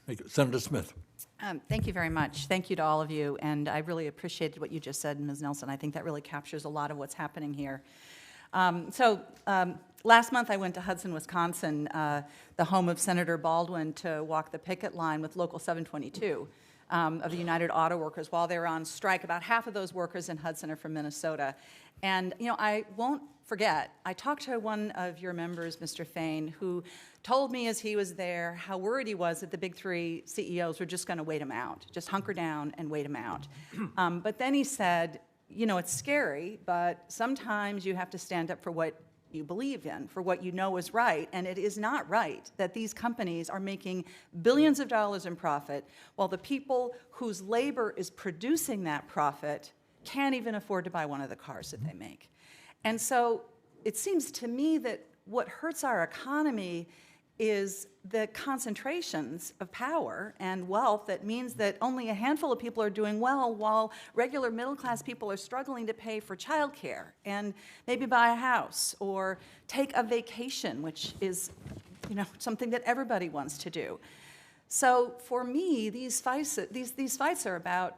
Thank you. Senator Smith. Thank you very much. Thank you to all of you. And I really appreciated what you just said, Ms. Nelson. I think that really captures a lot of what's happening here. Last month I went to Hudson, Wisconsin, the home of Senator Baldwin, to walk the picket line with Local 722 of the United Auto Workers while they were on strike. About half of those workers in Hudson are from Minnesota. And, you know, I won't forget, I talked to one of your members, Mr. Fain, who told me as he was there how worried he was that the big three CEOs were just going to wait him out, just hunker down and wait him out. But then he said, you know, it's scary, but sometimes you have to stand up for what you believe in, for what you know is right, and it is not right that these companies are making billions of dollars in profit while the people whose labor is producing that profit can't even afford to buy one of the cars that they make. And so it seems to me that what hurts our economy is the concentrations of power and wealth that means that only a handful of people are doing well while regular middle-class people are struggling to pay for childcare and maybe buy a house or take a vacation, which is, you know, something that everybody wants to do. So for me, these fights are about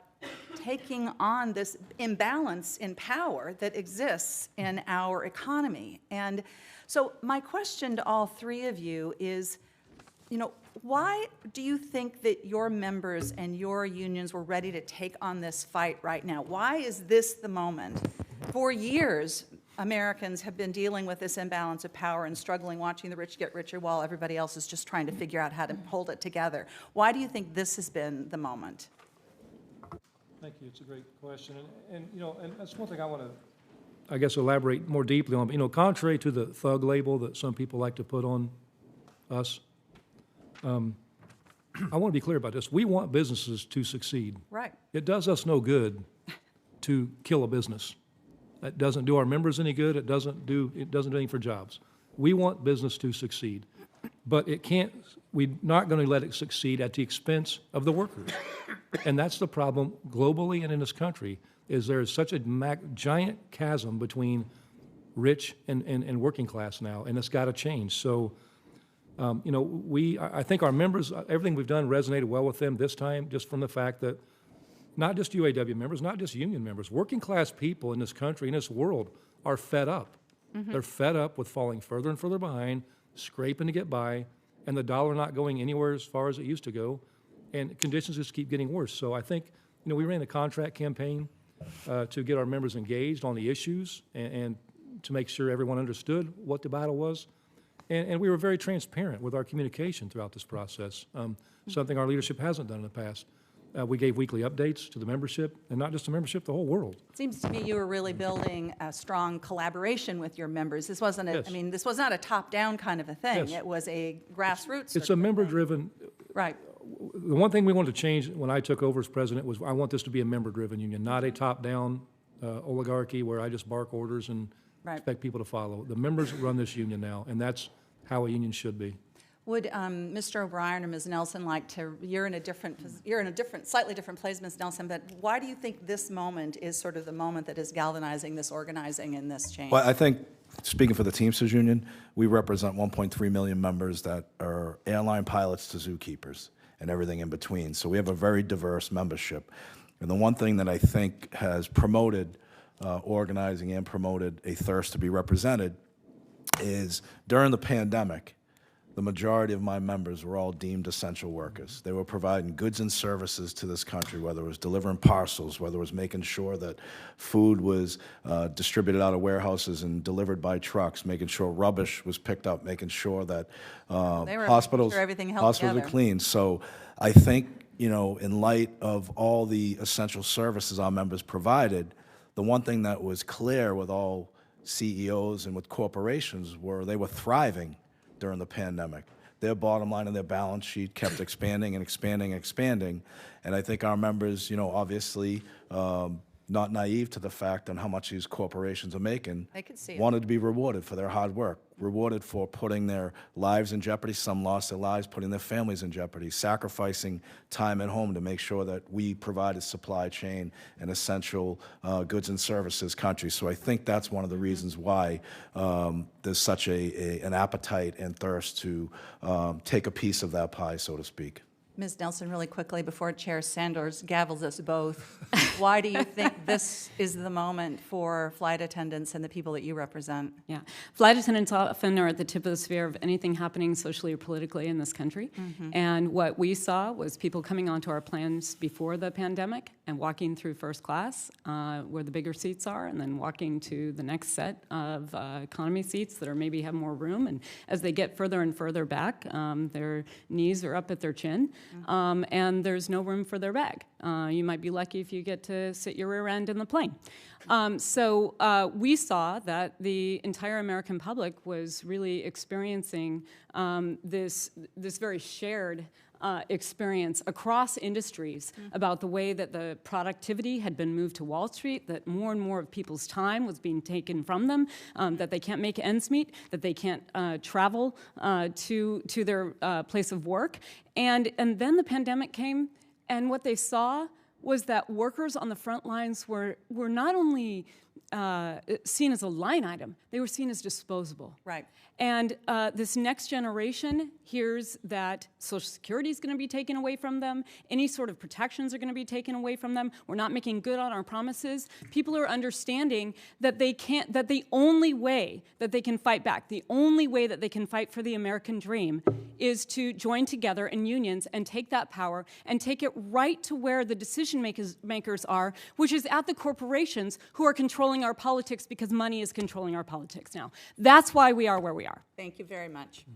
taking on this imbalance in power that exists in our economy. And so my question to all three of you is, you know, why do you think that your members and your unions were ready to take on this fight right now? Why is this the moment? For years, Americans have been dealing with this imbalance of power and struggling, watching the rich get richer while everybody else is just trying to figure out how to hold it together. Why do you think this has been the moment? Thank you. It's a great question. And you know, and that's one thing I want to, I guess, elaborate more deeply on. You know, contrary to the thug label that some people like to put on us, I want to be clear about this. We want businesses to succeed. Right. It does us no good to kill a business. That doesn't do our members any good. It doesn't do anything for jobs. We want business to succeed. But it can't, we're not going to let it succeed at the expense of the workers. And that's the problem globally and in this country, is there is such a giant chasm between rich and working class now, and it's got to change. So, you know, I think our members, everything we've done resonated well with them this time, just from the fact that not just UAW members, not just union members, working class people in this country, in this world, are fed up. Mm-hmm. They're fed up with falling further and further behind, scraping to get by, and the dollar not going anywhere as far as it used to go, and conditions just keep getting worse. So I think, you know, we ran a contract campaign to get our members engaged on the issues and to make sure everyone understood what the battle was. And we were very transparent with our communication throughout this process, something our leadership hasn't done in the past. We gave weekly updates to the membership, and not just the membership, the whole world. It seems to me you were really building a strong collaboration with your members. This wasn't Yes. I mean, this was not a top-down kind of a thing. Yes. It was a grassroots. It's a member-driven. Right. The one thing we wanted to change when I took over as president was I want this to be a member-driven union, not a top-down oligarchy where I just bark orders and expect people to follow. The members run this union now, and that's how a union should be. Would Mr. O'Brien or Ms. Nelson like to? You're in a slightly different place, Ms. Nelson. But why do you think this moment is sort of the moment that is galvanizing this organizing and this change? Well, I think, speaking for the Teamsters Union, we represent 1.3 million members that are airline pilots to zookeepers and everything in between. So we have a very diverse membership. And the one thing that I think has promoted organizing and promoted a thirst to be represented is during the pandemic, the majority of my members were all deemed essential workers. They were providing goods and services to this country, whether it was delivering parcels, whether it was making sure that food was distributed out of warehouses and delivered by trucks, making sure rubbish was picked up, making sure that hospitals were clean. So I think, you know, in light of all the essential services our members provided, the one thing that was clear with all CEOs and with corporations were they were thriving during the pandemic. Their bottom line and their balance sheet kept expanding and expanding and expanding. And I think our members, you know, obviously not naive to the fact and how much these corporations are making, wanted to be rewarded for their hard work, rewarded for putting their lives in jeopardy. Some lost their lives, putting their families in jeopardy, sacrificing time at home to make sure that we provided supply chain and essential goods and services country. So I think that's one of the reasons why there's such an appetite and thirst to take a piece of that pie, so to speak. Ms. Nelson, really quickly, before Chair Sanders gavels us both, why do you think this is the moment for flight attendants and the people that you represent? Yeah. Flight attendants often are at the tip of the sphere of anything happening socially or politically in this country. And what we saw was people coming onto our planes before the pandemic and walking through first class, where the bigger seats are, and then walking to the next set of economy seats that are maybe have more room. And as they get further and further back, their knees are up at their chin, and there's no room for their bag. You might be lucky if you get to sit your rear end in the plane. So we saw that the entire American public was really experiencing this very shared experience across industries about the way that the productivity had been moved to Wall Street, that more and more of people's time was being taken from them, that they can't make ends meet, that they can't travel to their place of work. And then the pandemic came, and what they saw was that workers on the front lines were not only seen as a line item, they were seen as disposable. Right. And this next generation hears that Social Security is going to be taken away from them. Any sort of protections are going to be taken away from them. We're not making good on our promises. People are understanding that that the only way that they can fight back, the only way that they can fight for the American dream is to join together in unions and take that power and take it right to where the decision makers are, which is at the corporations who are controlling our politics because money is controlling our politics now. That's why we are where we are. Thank you very much.